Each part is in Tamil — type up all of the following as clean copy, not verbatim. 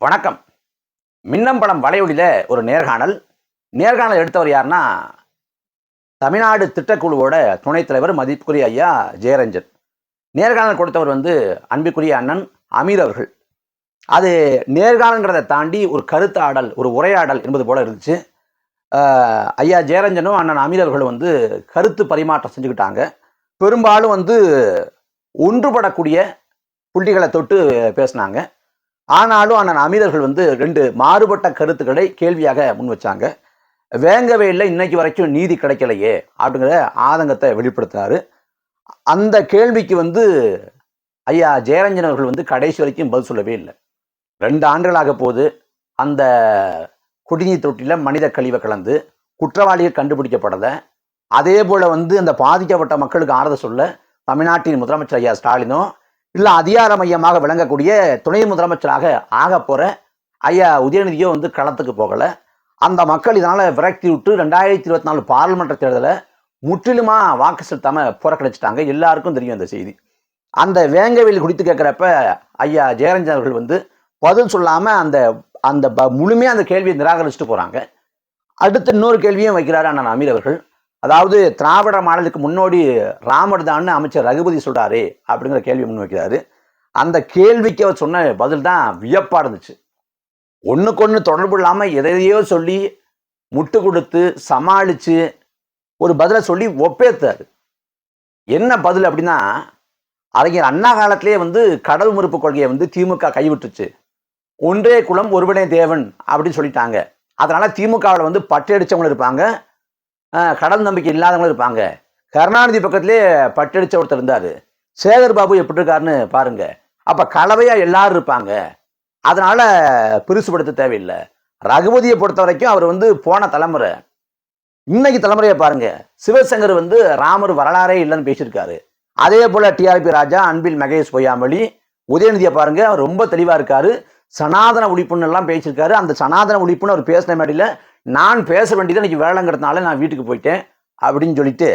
வணக்கம். மின்னம்பலம் வலையொலியில் ஒரு நேர்காணல் எடுத்தவர் யாருன்னா, தமிழ்நாடு திட்டக்குழுவோட துணைத் தலைவர் மதிப்புக்குரிய ஐயா ஜெயரஞ்சன். நேர்காணல் கொடுத்தவர் அன்பிற்குரிய அண்ணன் அமீர் அவர்கள். அது நேர்காணல்ங்கிறத தாண்டி ஒரு கருத்தாடல், ஒரு உரையாடல் என்பது போல இருந்துச்சு. ஐயா ஜெயரஞ்சனும் அண்ணன் அமீர் அவர்களும் கருத்து பரிமாற்றம் செஞ்சுக்கிட்டாங்க. பெரும்பாலும் ஒன்றுபடக்கூடிய புள்ளிகளை தொட்டு பேசினாங்க. ஆனாலும் அண்ணன் அமீரர்கள் ரெண்டு மாறுபட்ட கருத்துக்களை கேள்வியாக முன் வச்சாங்க. வேங்கவே இல்லை, இன்னைக்கு வரைக்கும் நீதி கிடைக்கலையே அப்படிங்கிற ஆதங்கத்தை வெளிப்படுத்தினாரு. அந்த கேள்விக்கு ஐயா ஜெயரஞ்சன் அவர்கள் கடைசி வரைக்கும் பதில் சொல்லவே இல்லை. 2 ஆண்டுகளாக போது அந்த குடிநீர் தொட்டியில் மனித கழிவை கலந்து குற்றவாளிகள் கண்டுபிடிக்கப்படலை. அதே போல் அந்த பாதிக்கப்பட்ட மக்களுக்கு ஆறுதல் சொல்ல தமிழ்நாட்டின் முதலமைச்சர் ஐயா ஸ்டாலினோ, இல்லை அதிகார மையமாக விளங்கக்கூடிய துணை முதலமைச்சராக ஆக போகிற ஐயா உதயநிதியோ களத்துக்கு போகலை. அந்த மக்கள் இதனால் விரக்தி விட்டு 2024 பாராளுமன்ற தேர்தலை முற்றிலுமாக வாக்கு செலுத்தாமல் புறக்கணிச்சிட்டாங்க. எல்லாருக்கும் தெரியும் அந்த செய்தி. அந்த வேங்கவேல் குறித்து கேட்குறப்ப ஐயா ஜெயரஞ்சன் அவர்கள் பதில் சொல்லாமல் அந்த முழுமையாக அந்த கேள்வியை நிராகரிச்சுட்டு போகிறாங்க. அடுத்து இன்னொரு கேள்வியும் வைக்கிறாரு அண்ணன் அமீர் அவர்கள். அதாவது திராவிட மாடலுக்கு முன்னோடி ராமர் தான் அமைச்சர் ரகுபதி சொல்றாரு அப்படிங்கிற கேள்வி முன் வைக்கிறாரு. அந்த கேள்விக்கு அவர் சொன்ன பதில் தான் வியப்பா இருந்துச்சு. ஒண்ணுக்கொன்னு தொடர்பு இல்லாம எதையோ சொல்லி முட்டு கொடுத்து சமாளிச்சு ஒரு பதிலை சொல்லி ஒப்பேத்தாரு. என்ன பதில் அப்படின்னா, அறிஞர் அண்ணா காலத்திலேயே கடல் மறுப்பு கொள்கையை திமுக கைவிட்டுச்சு. ஒன்றே குலம் ஒருவனே தேவன் அப்படின்னு சொல்லிட்டாங்க. அதனால திமுகவில் பட்டடிச்சவங்களும் இருப்பாங்க, கடல் நம்பிக்கை இல்லாதவங்களும் இருப்பாங்க. கருணாநிதி பக்கத்திலே பட்டடிச்ச ஒருத்தர் இருந்தாரு. சேகர் பாபு எப்படி இருக்காருன்னு பாருங்க. அப்ப கலவையா எல்லாரும் இருப்பாங்க. அதனால பெருசுபடுத்த தேவையில்லை. ரகுபதியை பொறுத்த வரைக்கும் அவர் போன தலைமுறை. இன்னைக்கு தலைமுறையை பாருங்க. சிவசங்கர் ராமர் வரலாறே இல்லைன்னு பேசியிருக்காரு. அதே போல டிஆர்பி ராஜா, அன்பில் மகேஷ் பொய்யாமொழி, உதயநிதியை பாருங்க, அவர் ரொம்ப தெளிவா இருக்காரு. சனாதன ஒழிப்புன்னு எல்லாம் பேசியிருக்காரு. அந்த சனாதன ஒழிப்புன்னு அவர் பேசின மேடையில், நான் பேச வேண்டியது இன்னைக்கு வேலைங்கிறதுனால நான் வீட்டுக்கு போயிட்டேன் அப்படின்னு சொல்லிட்டு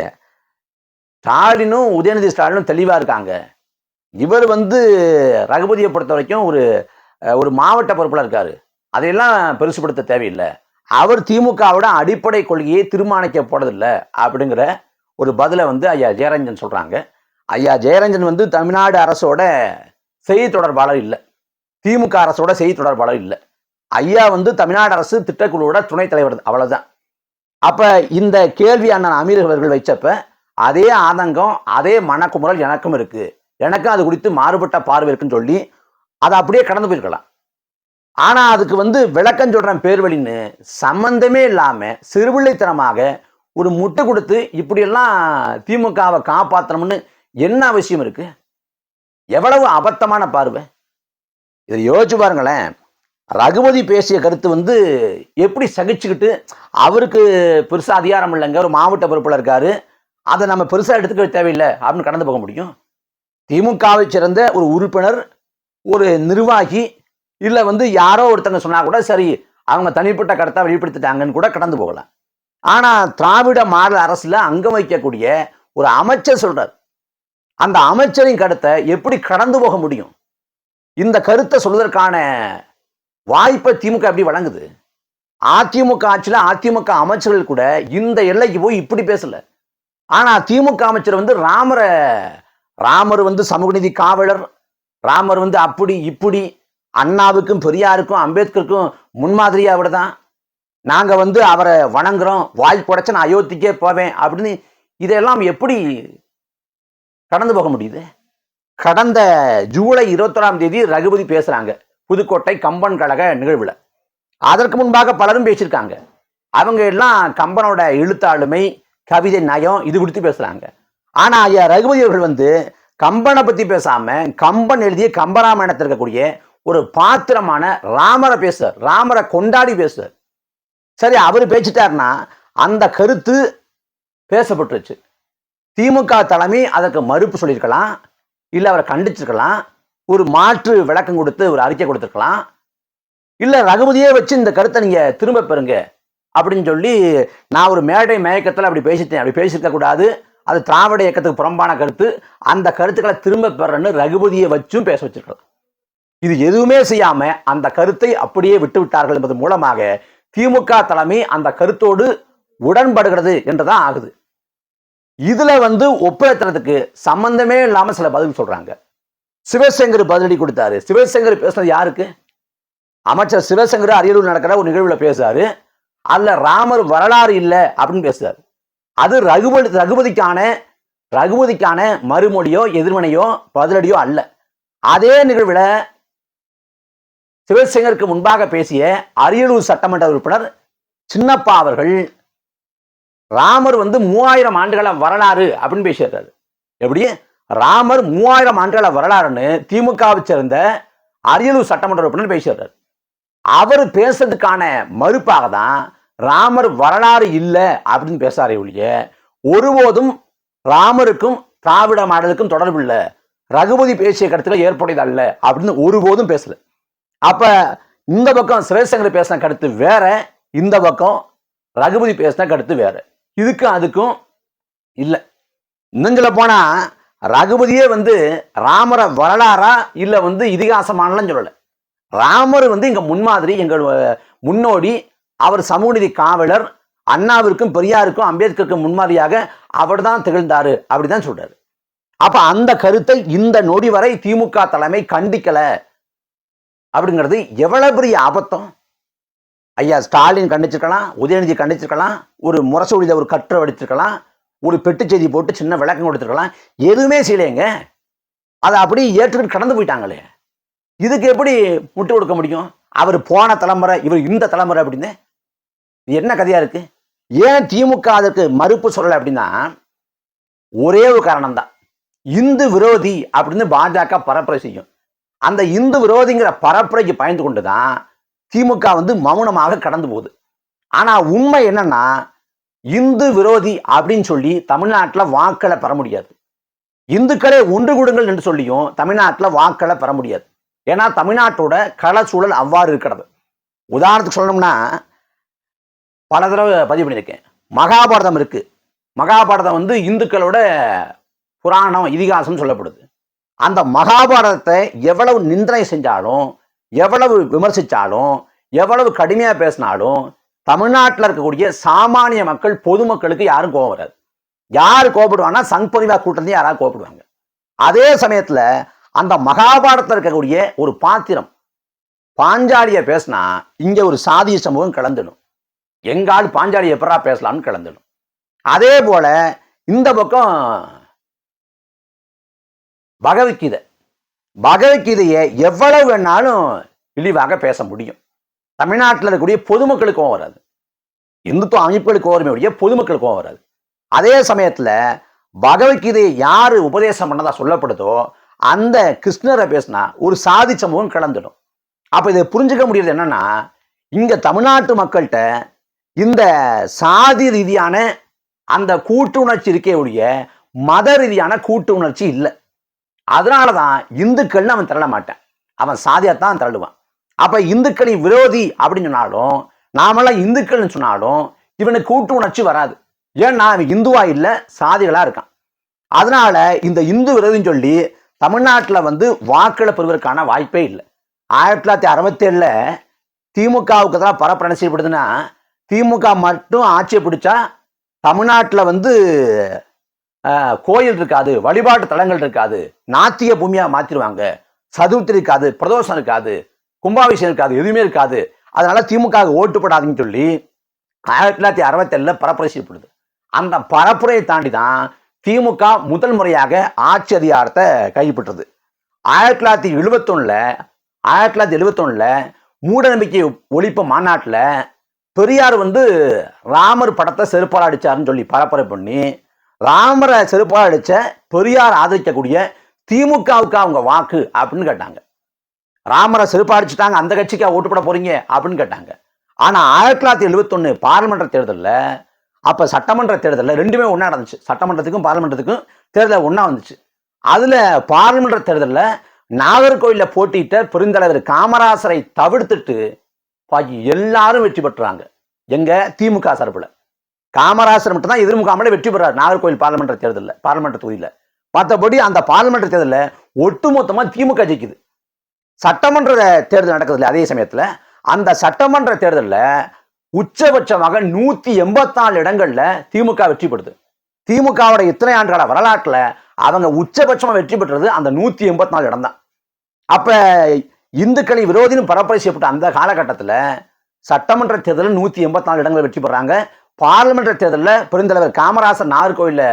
ஸ்டாலினும் உதயநிதி ஸ்டாலினும் தெளிவா இருக்காங்க. இவர் ரகுபதியை பொறுத்த வரைக்கும் ஒரு மாவட்ட பொறுப்பில் இருக்காரு. அதையெல்லாம் பெருசுபடுத்த தேவையில்லை. அவர் திமுகவோட அடிப்படை கொள்கையை தீர்மானிக்க போறதில்லை அப்படிங்கிற ஒரு பதிலை ஐயா ஜெயரஞ்சன் சொல்றாங்க. ஐயா ஜெயரஞ்சன் தமிழ்நாடு அரசோட செய்தி தொடர்பாளர் இல்லை, திமுக அரசோட செய்தி தொடர்பாளர் இல்லை. ஐயா தமிழ்நாடு அரசு திட்டக்குழுவோட துணைத் தலைவர், அவ்வளவுதான். அப்ப இந்த கேள்வி அண்ணன் அமீர் அவர்கள் வச்சப்ப அதே ஆதங்கம், அதே மனக்குமுறல் எனக்கும் இருக்கு, எனக்கும் அது குறித்து மாறுபட்ட பார்வை இருக்குன்னு சொல்லி அதை அப்படியே கடந்து போயிருக்கலாம். ஆனா அதுக்கு விளக்கம் சொல்றேன் பேர் வழின்னு சம்பந்தமே இல்லாம சிறுபிள்ளைத்தனமாக ஒரு முட்டு கொடுத்து இப்படியெல்லாம் திமுகவை காப்பாற்றணும்னு என்ன அவசியம் இருக்கு? எவ்வளவு அபத்தமான பார்வை! இதை யோசிச்சு பாருங்களேன். ரகுபதி பேசிய கருத்து எப்படி சகிச்சுக்கிட்டு, அவருக்கு பெருசா அதிகாரம் இல்லைங்க, ஒரு மாவட்ட பொறுப்பில் இருக்காரு, அதை நம்ம பெருசா எடுத்துக்க தேவையில்லை அப்படின்னு கடந்து போக முடியும்? திமுகவை சேர்ந்த ஒரு உறுப்பினர், ஒரு நிர்வாகி, இல்லை யாரோ ஒருத்தங்க சொன்னா கூட சரி, அவங்க தனிப்பட்ட கருத்தை வெளிப்படுத்திட்டாங்கன்னு கூட கடந்து போகலாம். ஆனா திராவிட மாடல் அரசுல அங்கம் வைக்கக்கூடிய ஒரு அமைச்சர் சொல்றார். அந்த அமைச்சரின் கருத்தை எப்படி கடந்து போக முடியும்? இந்த கருத்தை சொல்வதற்கான வாய்ப்பை திமுக எப்படி வழங்குது? அதிமுக ஆட்சியில் அதிமுக அமைச்சர்கள் கூட இந்த எல்லைக்கு போய் இப்படி பேசல. ஆனா திமுக அமைச்சர் ராமர் சமூக நீதி காவலர், ராமர் அப்படி இப்படி, அண்ணாவுக்கும் பெரியாருக்கும் அம்பேத்கருக்கும் முன்மாதிரியா விடதான், நாங்க அவரை வணங்குறோம், வாய் புடைச்ச நான் அயோத்திக்கே போவேன் அப்படின்னு இதெல்லாம் எப்படி கடந்து போக முடியுது? கடந்த ஜூலை 21ஆம் தேதி ரகுபதி பேசுறாங்க புதுக்கோட்டை கம்பன் கழக நிகழ்வுல. அதற்கு முன்பாக பலரும் பேசியிருக்காங்க. அவங்க எல்லாம் கம்பனோட எழுத்தாளுமை, கவிதை நயம் இது குறித்து பேசுறாங்க. ஆனா ஐயா ரகுபதி அவர்கள் கம்பனை பத்தி பேசாம கம்பன் எழுதிய கம்பராமாயணத்தில் இருக்கக்கூடிய ஒரு பாத்திரமான ராமரை பேசுறார், ராமரை கொண்டாடி பேசுறார். சரி, அவர் பேசிட்டாருன்னா அந்த கருத்து பேசப்பட்டுருச்சு. திமுக தலைமை அதற்கு மறுப்பு சொல்லியிருக்கலாம், இல்லை அவரை கண்டிச்சிருக்கலாம், ஒரு மாற்று விளக்கம் கொடுத்து ஒரு அறிக்கை கொடுத்துருக்கலாம், இல்லை ரகுபதியே வச்சு இந்த கருத்தை நீங்க திரும்ப பெறுங்க அப்படின்னு சொல்லி, நான் ஒரு மேடை மயக்கத்தில் அப்படி பேசிட்டேன், அப்படி பேசியிருக்க கூடாது, அது திராவிட இயக்கத்துக்கு புறம்பான கருத்து, அந்த கருத்துக்களை திரும்ப பெறன்னு ரகுபதியை வச்சும் பேச வச்சிருக்கலாம். இது எதுவுமே செய்யாம அந்த கருத்தை அப்படியே விட்டுவிட்டார்கள் என்பது மூலமாக திமுக தலைமை அந்த கருத்தோடு உடன்படுகிறது என்றுதான் ஆகுது. இதுல ஒப்பேத்துறதுக்கு சம்பந்தமே இல்லாம சில பதில் சொல்றாங்க. சிவசங்கர் பதிலடி கொடுத்தாரு. சிவசங்கர் பேசுனது யாருக்கு? அமைச்சர் சிவசங்கர் அரியலூர் நடக்கிற ஒரு நிகழ்வுல பேசுறாரு. அதுல ராமர் வரலாறு இல்லை அப்படின்னு பேசுறாரு. அது ரகுபதிக்கான மறுமொழியோ எதிர்மனையோ பதிலடியோ அல்ல. அதே நிகழ்வுல சிவசங்கருக்கு முன்பாக பேசிய அரியலூர் சட்டமன்ற உறுப்பினர் சின்னப்பா அவர்கள் ராமர் 3000 ஆண்டுகள வரலாறு அப்படின்னு பேசியிருக்காரு. எப்படி ராமர் 3000 ஆண்டுகள வரலாறுன்னு திமுகவை சேர்ந்த அரியலூர் சட்டமன்ற உறுப்பினர் பேசியிருக்காரு. அவர் பேசுறதுக்கான மறுப்பாக தான் ராமர் வரலாறு இல்லை அப்படின்னு பேசாரே ஒழிய ஒருபோதும் ராமருக்கும் திராவிட மாடலுக்கும் தொடர்பு இல்லை, ரகுபதி பேசிய கருத்துக்கள் ஏற்புடையது அல்ல அப்படின்னு ஒருபோதும் பேசல. அப்ப இந்த பக்கம் சிவசங்கர் பேசின கருத்து வேற, இந்த பக்கம் ரகுபதி பேசின கருத்து வேற. இதுக்கும் அதுக்கும் இல்லை. இன்னும் சொல்ல போனா ரகுபதியே ராமரை வரலாறா இல்ல இதிகாசமானலாம் சொல்லல. ராமர் இங்க முன்மாதிரி, எங்கள் முன்னோடி, அவர் சமூக நீதி காவலர், அண்ணாவிற்கும் பெரியாருக்கும் அம்பேத்கருக்கும் முன்மாதிரியாக அவர் தான் திகழ்ந்தாரு அப்படிதான் சொல்றாரு. அப்ப அந்த கருத்தை இந்த நொடி வரை திமுக தலைமை கண்டிக்கல அப்படிங்கிறது எவ்வளவு பெரிய அபத்தம். ஐயா ஸ்டாலின் கண்டிச்சிருக்கலாம், உதயநிதி கண்டிச்சிருக்கலாம், ஒரு முரசொலியில ஒரு கட்டுரை வடிச்சிருக்கலாம், ஒரு பெட்டு செய்தி போட்டு சின்ன விளக்கம் கொடுத்துருக்கலாம். எதுவுமே செய்யலைங்க. அதை அப்படி ஏற்றுக்கிட்டு கடந்து போயிட்டாங்களே. இதுக்கு எப்படி முட்டு கொடுக்க முடியும்? அவர் போன தலைமுறை, இவர் இந்த தலைமுறை அப்படின்னு என்ன கதையா இருக்கு? ஏன் திமுக அதற்கு மறுப்பு சொல்லலை அப்படின்னா ஒரே ஒரு காரணம் தான். இந்து விரோதி அப்படின்னு பாஜக பரப்புரை செய்யும். அந்த இந்து விரோதிங்கிற பரப்புரைக்கு பயந்து கொண்டுதான் திமுக மௌனமாக கடந்து போகுது. ஆனா உண்மை என்னன்னா, இந்து விரோதி அப்படின்னு சொல்லி தமிழ்நாட்டில் வாக்களை பெற முடியாது. இந்துக்களே ஒன்று கூடுங்கள் என்று சொல்லியும் தமிழ்நாட்டில் வாக்களை பெற முடியாது. ஏன்னா தமிழ்நாட்டோட கள சூழல் அவ்வாறு இருக்கிறது. உதாரணத்துக்கு சொல்லணும்னா, பல தடவை பதிவு பண்ணியிருக்கேன், மகாபாரதம் இருக்கு. மகாபாரதம் இந்துக்களோட புராணம், இதிகாசம் சொல்லப்படுது. அந்த மகாபாரதத்தை எவ்வளவு நிந்தனை செஞ்சாலும், எவ்வளவு விமர்சிச்சாலும், எவ்வளவு கடுமையா பேசினாலும் தமிழ்நாட்டில் இருக்கக்கூடிய சாமானிய மக்கள், பொதுமக்களுக்கு யாரும் கோபம் வராது. யாரு கோபப்படுவாங்கன்னா சங் பரிவார் கூட்டத்தையும் யாராவது கோபப்படுவாங்க. அதே சமயத்துல அந்த மகாபாரதத்தில் இருக்கக்கூடிய ஒரு பாத்திரம் பாஞ்சாலிய பேசினா இங்க ஒரு சாதிய சமூகம் கலந்துடும். எங்காடு பாஞ்சாலியை எப்பரா பேசலாம்னு கலந்துடும். அதே போல இந்த பக்கம் பகவத்கீதையை எவ்வளவு வேணாலும் இழிவாக பேச முடியும். தமிழ்நாட்டில் இருக்கக்கூடிய பொதுமக்களுக்கும் வராது, இந்துத்துவ அமைப்புகளுக்கு வருமே பொதுமக்களுக்கும் வராது. அதே சமயத்துல பகவத்கீதையை யாரு உபதேசம் பண்ணதா சொல்லப்படுதோ அந்த கிருஷ்ணரை பேசினா ஒரு சாதி சமூகம் கலந்துடும். அப்ப இதை புரிஞ்சுக்க முடியாது என்னன்னா, இங்க தமிழ்நாட்டு மக்கள்கிட்ட இந்த சாதி ரீதியான அந்த கூட்டு உணர்ச்சி இருக்கே ஒழிய மத ரீதியான கூட்டு உணர்ச்சி இல்லை. அதனாலதான் இந்துக்கள்னு அவன் திரள மாட்டான், அவன் சாதியாத்தான் திரளுவான். அப்ப இந்துக்களின் விரோதி அப்படின்னு சொன்னாலும், நாமெல்லாம் இந்துக்கள்னு சொன்னாலும் இவனுக்கு கூட்டு உணர்ச்சி வராது. ஏன்னா அவன் இந்துவா இல்ல, சாதிகளா இருக்கான். அதனால இந்த இந்து விரோதின்னு சொல்லி தமிழ்நாட்டில் வாக்களை பெறுவதற்கான வாய்ப்பே இல்லை. 1967 திமுகவுக்கு தான் பரப்புரை செய்யப்படுதுன்னா, திமுக மட்டும் ஆட்சியை பிடிச்சா தமிழ்நாட்டில் கோயில் இருக்காது, வழிபாட்டு தலங்கள் இருக்காது, நாத்திய பூமியா மாத்திருவாங்க, சதுர்த்தி இருக்காது, பிரதோஷம் இருக்காது, கும்பாபிஷேகம் இருக்காது, எதுவுமே இருக்காது, அதனால திமுக ஓட்டுப்படாதுன்னு சொல்லி 1967 பரப்புரை செய்யப்படுது. அந்த பரப்புரையை தாண்டி தான் திமுக முதல் முறையாக ஆட்சி அதிகாரத்தை கைப்பற்றது. 1971 மூட நம்பிக்கை ஒழிப்பு மாநாட்டில் பெரியார் ராமர் படத்தை செருப்பால் அடிச்சாருன்னு சொல்லி பரப்புரை பண்ணி, ராமரை செருப்பால் அடிச்ச பெரியார் ஆதரிக்கக்கூடிய திமுகவுக்கு அவங்க வாக்கு அப்படின்னு கேட்டாங்க. ராமரை செருப்பா அடிச்சுட்டாங்க, அந்த கட்சிக்கு ஓட்டுப்பட போறீங்க அப்படின்னு கேட்டாங்க. ஆனா 1971 பார்லிமெண்ட் தேர்தலில், அப்ப சட்டமன்ற தேர்தலில் ரெண்டுமே ஒன்னா நடந்துச்சு. சட்டமன்றத்துக்கும் பார்லிமெண்ட்டுக்கும் தேர்தல் ஒன்னா வந்துச்சு. அதுல பார்லிமெண்ட் தேர்தலில் நாகர்கோயில போட்டியிட்ட பெருந்தலைவர் காமராசரை தவிர்த்துட்டு பாக்கி எல்லாரும் வெற்றி பெற்றாங்க. எங்க திமுக சார்பில் காமராசர் மட்டும் தான் எதிர்முகாமலே வெற்றி பெறார் நாகர்கோயில் பார்லிமெண்ட் தேர்தலில், பார்லிமெண்ட் தொகுதியில். மற்றபடி அந்த பார்லிமெண்ட் தேர்தலில் ஒட்டுமொத்தமா திமுக ஜெயிக்குது. சட்டமன்ற தேர்தல் நடக்குதுல்ல அதே சமயத்துல அந்த சட்டமன்ற தேர்தலில் உச்சபட்சமாக 184 இடங்கள்ல திமுக வெற்றி பெறுது. திமுகவோட இத்தனை ஆண்டுகால வரலாற்றுல அவங்க உச்சபட்சமா வெற்றி பெற்றது அந்த 184 இடம் தான். அப்ப இந்துக்களை விரோதின்னு பரப்புரை செய்யப்பட்ட அந்த காலகட்டத்தில் சட்டமன்ற தேர்தலில் 184 இடங்கள் வெற்றி பெறாங்க. பார்லிமெண்ட் தேர்தலில் பெருந்தலைவர் காமராசர் நாகர்கோவில்ல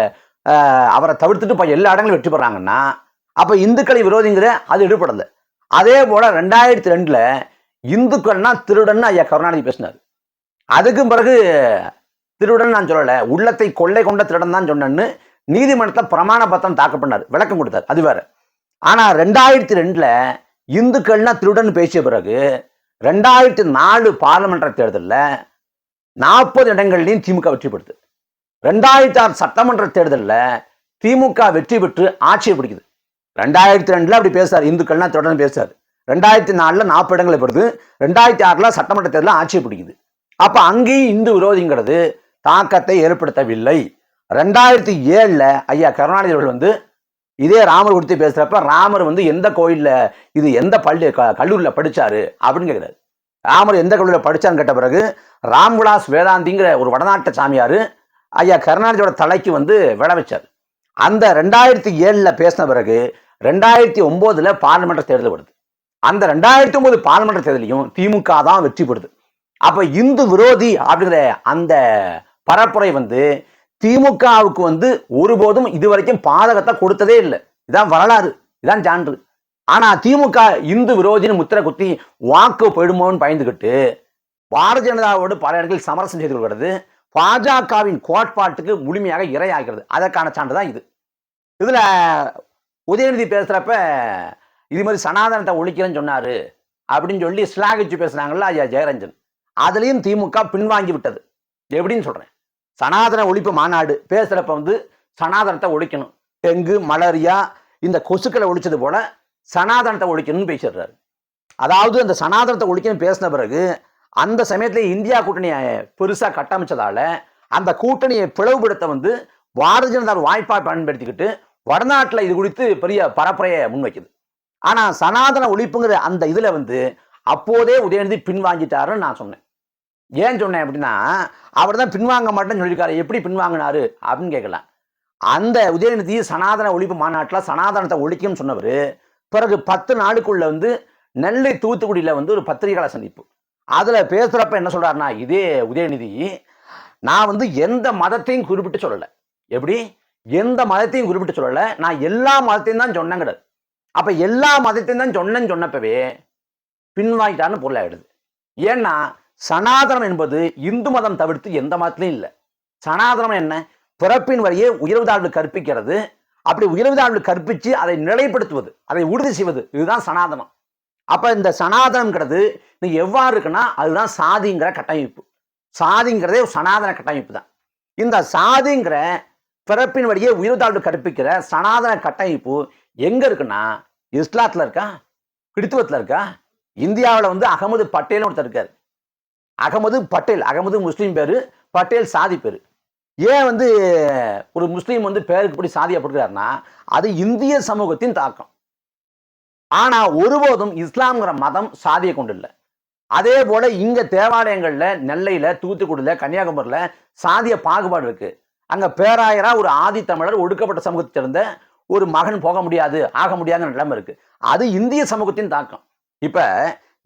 அவரை தவிர்த்துட்டு இப்போ எல்லா இடங்களும் வெற்றி பெறாங்கன்னா அப்ப இந்துக்களை விரோதிங்கிற அது ஈடுபடல. அதே போல 2002 இந்துக்கள்னா திருடன் ஐயா கருணாநிதி பேசினார். அதுக்கும் பிறகு திருடன் நான் சொல்லல, உள்ளத்தை கொள்ளை கொண்ட திருடன் தான் சொன்னேன்னு நீதிமன்றத்தில் பிரமாண பத்திரம் தாக்கல் பண்ணார், விளக்கம் கொடுத்தார், அது வேற. ஆனா 2002 இந்துக்கள்னா திருடன் பேசிய பிறகு 2004 பார்லிமெண்ட் தேர்தலில் 40 இடங்கள்லையும் திமுக வெற்றி பெறுது. 2006 சட்டமன்ற தேர்தலில் திமுக வெற்றி பெற்று ஆட்சியை பிடிக்குது. 2002 அப்படி பேசுறாரு, இந்துக்கள்னா திருடன் பேசுறாரு. 2004 40 இடங்களை பெறுது. 2006 சட்டமன்ற தேர்தலில் ஆட்சியை பிடிக்குது. அப்ப அங்கேயும் இந்து விரோதிங்கிறது தாக்கத்தை ஏற்படுத்தவில்லை. 2007 ஐயா கருணாநிதி அவர்கள் இதே ராமர் குறித்து பேசுறப்ப ராமர் எந்த கோயில்ல இது எந்த கல்லூரியில் படிச்சாரு அப்படின்னு கேட்கிறாரு. ராமர் எந்த கல்லூரியில் படிச்சான்னு கேட்ட பிறகு ராம்விலாஸ் வேதாந்திங்கிற ஒரு வடநாட்டு சாமியாரு ஐயா கருணாநிதியோட தலைக்கு விளை வச்சார். அந்த 2007 பேசின பிறகு 2009 பார்லிமெண்ட் தேர்தல் வருது. அந்த 2009 பார்லிமெண்ட் தேர்தலையும் திமுக தான் வெற்றி பெறுது. அப்ப இந்து விரோதி அப்படிங்கிற அந்த பரப்புரை திமுகவுக்கு ஒருபோதும் இதுவரைக்கும் பாதகத்தை கொடுத்ததே இல்லை. இதான் வரலாறு, இதான் சான்று. ஆனா திமுக இந்து விரோதின்னு முத்திரை குத்தி வாக்கு போயிடுமோன்னு பயந்துகிட்டு பாரதிய ஜனதாவோடு பல இடங்களில் சமரசம் செய்து கொள்கிறது, பாஜகவின் கோட்பாட்டுக்கு முழுமையாக இரையாகிறது. அதற்கான சான்று தான் இது. இதுல உதயநிதி பேசுறப்ப இது மாதிரி சனாதனத்தை ஒழிக்கிறேன்னு சொன்னாரு அப்படின்னு சொல்லி ஸ்லாகிச்சு பேசுனாங்கல்ல ஐயா ஜெயரஞ்சன், அதுலயும் திமுக பின்வாங்கி விட்டது. எப்படின்னு சொல்றேன், சனாதன ஒழிப்பு மாநாடு பேசுறப்ப சனாதனத்தை ஒழிக்கணும், டெங்கு மலேரியா இந்த கொசுக்களை ஒழிச்சது போல சனாதனத்தை ஒழிக்கணும்னு பேசிடுறாரு. அதாவது அந்த சனாதனத்தை ஒழிக்கணும்னு பேசின பிறகு அந்த சமயத்துல இந்தியா கூட்டணியை பெருசா கட்டமைச்சதால அந்த கூட்டணியை பிளவுபடுத்த பாரதிய ஜனதா வாய்ப்பாக பயன்படுத்திக்கிட்டு வடநாட்டில் இது குறித்து பெரிய பரப்புரையை முன்வைக்குது. ஆனா சனாதன ஒழிப்புங்கிற அந்த இதுல அப்போதே உதயநிதி பின்வாங்கிட்டாருன்னு நான் சொன்னேன். ஏன் சொன்னேன் அப்படின்னா, அவர் தான் பின்வாங்க மாட்டேன்னு சொல்லியிருக்காரு, எப்படி பின்வாங்கினாரு அப்படின்னு கேட்கலாம். அந்த உதயநிதி சனாதன ஒழிப்பு மாநாட்டில் சனாதனத்தை ஒழிக்கும்னு சொன்னவர் பிறகு 10 நாளுக்குள்ள நெல்லை தூத்துக்குடியில ஒரு பத்திரிகையாளர் சந்திப்பு, அதுல பேசுறப்ப என்ன சொல்றாருன்னா, இதே உதயநிதி நான் எந்த மதத்தையும் குறிப்பிட்டு சொல்லல, எப்படி எந்த மதத்தையும் குறிப்பிட்டு சொல்லல, நான் எல்லா மதத்தையும் தான் சொன்னேங்கிறது. அப்ப எல்லா மதத்தையும் தான் சொன்னேன்னு சொன்னப்பவே பின்வாங்கிட்டான்னு பொருளாயிடுது. ஏன்னா சனாதனம் என்பது இந்து மதம் தவிர்த்து எந்த மதத்திலையும் இல்லை. சனாதனம் என்ன, பிறப்பின் வழியே உயர்வு தாழ்வு கற்பிக்கிறது. அப்படி உயர்வு தாழ்வு கற்பிச்சு அதை நிலைப்படுத்துவது, அதை உறுதி செய்வது, இதுதான் சனாதனம். அப்ப இந்த சனாதனம்ங்கிறது நீ எவ்வாறு இருக்குன்னா அதுதான் சாதிங்கிற கட்டமைப்பு. சாதிங்கிறதே சனாதன கட்டமைப்பு தான். இந்த சாதிங்கிற பிறப்பின் வழியே உயர்வு தாழ்வு கற்பிக்கிற சனாதன கட்டமைப்பு எங்க இருக்குன்னா இஸ்லாத்துல இருக்கா, கிறித்துவத்துல இருக்கா? இந்தியாவில் அகமது பட்டேல் ஒருத்தர் இருக்காரு. அகமது பட்டேல், அகமது முஸ்லீம் பேரு, பட்டேல் சாதி பேரு. ஏன் ஒரு முஸ்லீம் பேருக்கு இப்படி சாதியப்படுகிறாருன்னா அது இந்திய சமூகத்தின் தாக்கம். ஆனா ஒருபோதும் இஸ்லாம்ங்கிற மதம் சாதியை கொண்டு இல்லை. அதே போல இங்க தேவாலயங்கள்ல நெல்லையில தூத்துக்குடியில கன்னியாகுமரியில சாதிய பாகுபாடு இருக்கு. அங்க பேராயரா ஒரு ஆதி தமிழர் ஒடுக்கப்பட்ட சமூகத்தை சேர்ந்த ஒரு மகன் போக முடியாது, ஆக முடியாதுங்கிற நிலைமை இருக்கு. அது இந்திய சமூகத்தின் தாக்கம். இப்ப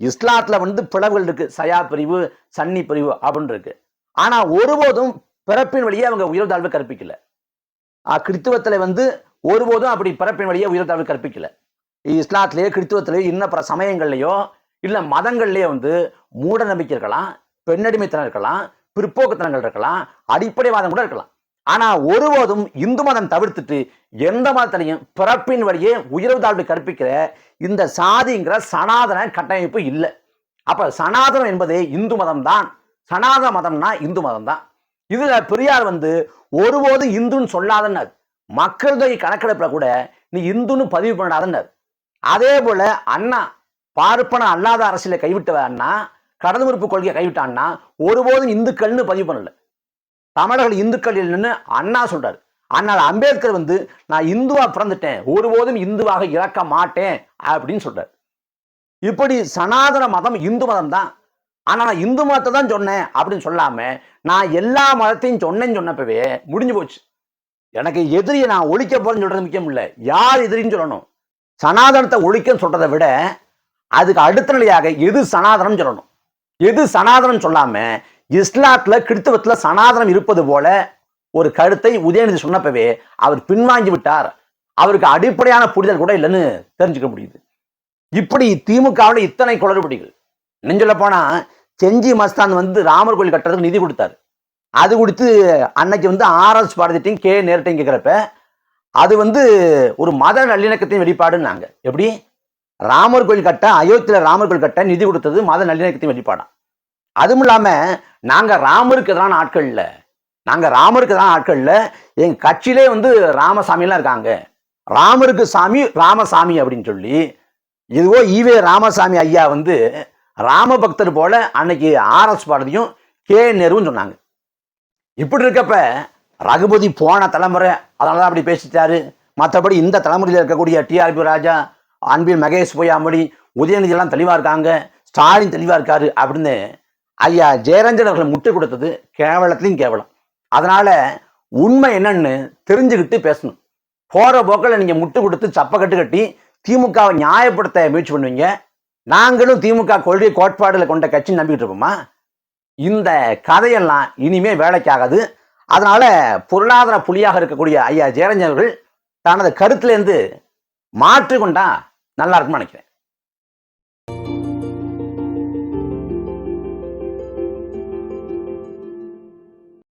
இஸ்லாத்துல பிளவுகள் இருக்கு, சயா பிரிவு சன்னி பிரிவு அப்படின்னு இருக்கு. ஆனா ஒருபோதும் பிறப்பின் வழியே அவங்க உயர்தாழ்வு கற்பிக்கல. கிறித்துவத்துல ஒருபோதும் அப்படி பிறப்பின் வழியே உயர்தாழ்வு கற்பிக்கல. இஸ்லாத்திலேயோ கிறித்துவத்திலேயோ இன்ன பிற சமயங்கள்லயோ இல்ல மதங்கள்லயே மூட நம்பிக்கை இருக்கலாம், பெண்ணடிமைத்தனம் இருக்கலாம், பிற்போக்குத்தனங்கள் இருக்கலாம், அடிப்படைவாதம் கூட இருக்கலாம். ஆனா ஒருபோதும் இந்து மதம் தவிர்த்துட்டு எந்த மதத்திலையும் பிறப்பின் வழியே உயர்வு தாழ்வு கற்பிக்கிற இந்த சாதிங்கிற சனாதன கட்டமைப்பு இல்லை. அப்ப சனாதனம் என்பதே இந்து மதம் தான். சனாதன மதம்னா இந்து மதம் தான். இதுல பெரியார் ஒருபோதும் இந்துன்னு சொல்லாதன்னார். மக்கள் தொகை கணக்கெடுப்புல கூட நீ இந்துன்னு பதிவு பண்ணாதன்னார். அதே போல அண்ணா பார்ப்பன அல்லாத அரசியலை கைவிட்ட அண்ணா, கடந்த உறுப்பு கொள்கையை கைவிட்டான்னா ஒருபோதும் இந்துக்கள்னு பதிவு பண்ணல. தமிழர்கள் இந்துக்கள் இல்லைன்னு அண்ணா சொல்றாரு. ஆனால் அம்பேத்கர் நான் இந்துவா பிறந்துட்டேன், ஒருபோதும் இந்துவாக இறக்க மாட்டேன் அப்படின்னு சொல்றாரு. இப்படி சனாதன மதம் இந்து மதம் தான், ஆனா நான் இந்து மதத்தை தான் சொன்னேன் அப்படின்னு சொல்லாம நான் எல்லா மதத்தையும் சொன்னேன்னு சொன்னப்பவே முடிஞ்சு போச்சு. எனக்கு எதிரியை நான் ஒழிக்க போறேன்னு சொல்றது முக்கியம் இல்லை, யார் எதிரின்னு சொல்லணும். சனாதனத்தை ஒழிக்கன்னு சொல்றதை விட அதுக்கு அடுத்த நிலையாக எது சனாதனம் சொல்லணும். எது சனாதனம் சொல்லாம இஸ்லாத்துல கிறிஸ்தவத்துல சனாதனம் இருப்பது போல ஒரு கருத்தை உதயநிதி சொன்னப்பவே அவர் பின்வாங்கி விட்டார். அவருக்கு அடிப்படையான புரிதல் கூட இல்லைன்னு தெரிஞ்சுக்க முடியுது. இப்படி திமுகவில் இத்தனை குளறுபடிகள். நெஞ்சொல்ல போனா செஞ்சி மஸ்தான் வந்து ராமர் கோயில் கட்டுறதுக்கு நிதி கொடுத்தாரு. அது கொடுத்து அன்னைக்கு வந்து RS பாரதிட்டையும் கே நேரட்டையும் கேட்கிறப்ப அது வந்து ஒரு மத நல்லிணக்கத்தின் வெளிப்பாடுன்னாங்க. எப்படி ராமர் கோயில் கட்ட, அயோத்தியில ராமர் கோயில் கட்ட நிதி கொடுத்தது மத நல்லிணக்கத்தின் வெளிப்பாடாம். அதுவும் இல்லாம நாங்க ராமருக்கு எதிரான ஆட்கள் இல்லை, நாங்க ராமருக்கு எதிரான ஆட்கள் இல்லை, எங்க கட்சியிலே வந்து ராமசாமிலாம் இருக்காங்க, ராமருக்கு சாமி ராமசாமி அப்படின்னு சொல்லி இதுவோ ஈவே ராமசாமி ஐயா வந்து ராம பக்தர் போல அன்னைக்கு RS பாரதியும் கே நேருவும் சொன்னாங்க. இப்படி இருக்கப்ப ரகுபதி போன தலைமுறை அதனால அப்படி பேசிட்டாரு. மற்றபடி இந்த தலைமுறையில் இருக்கக்கூடிய TRP ராஜா, அன்பில் மகேஷ் பொய்யாமொழி, உதயநிதி எல்லாம் தெளிவா இருக்காங்க, ஸ்டாலின் தெளிவா இருக்காரு அப்படின்னு ஐயா ஜெயரஞ்சன் அவர்களை முட்டு கொடுத்தது கேவலத்திலையும் கேவலம். அதனால உண்மை என்னன்னு தெரிஞ்சுக்கிட்டு பேசணும். போற போக்கில் நீங்க முட்டு கொடுத்து சப்ப கட்டு கட்டி திமுகவை நியாயப்படுத்த முயற்சி பண்ணுவீங்க. நாங்களும் திமுக கொள்கை கோட்பாடுகளை கொண்ட கட்சி நம்பிக்கிட்டு இருப்போமா? இந்த கதையெல்லாம் இனிமே வேலைக்காகாது. அதனால பொருளாதார புலியாக இருக்கக்கூடிய ஐயா ஜெயரஞ்சன் அவர்கள் தனது கருத்திலேருந்து மாற்றிக்கொண்டா நல்லா இருக்கும்னு நினைக்கிறேன்.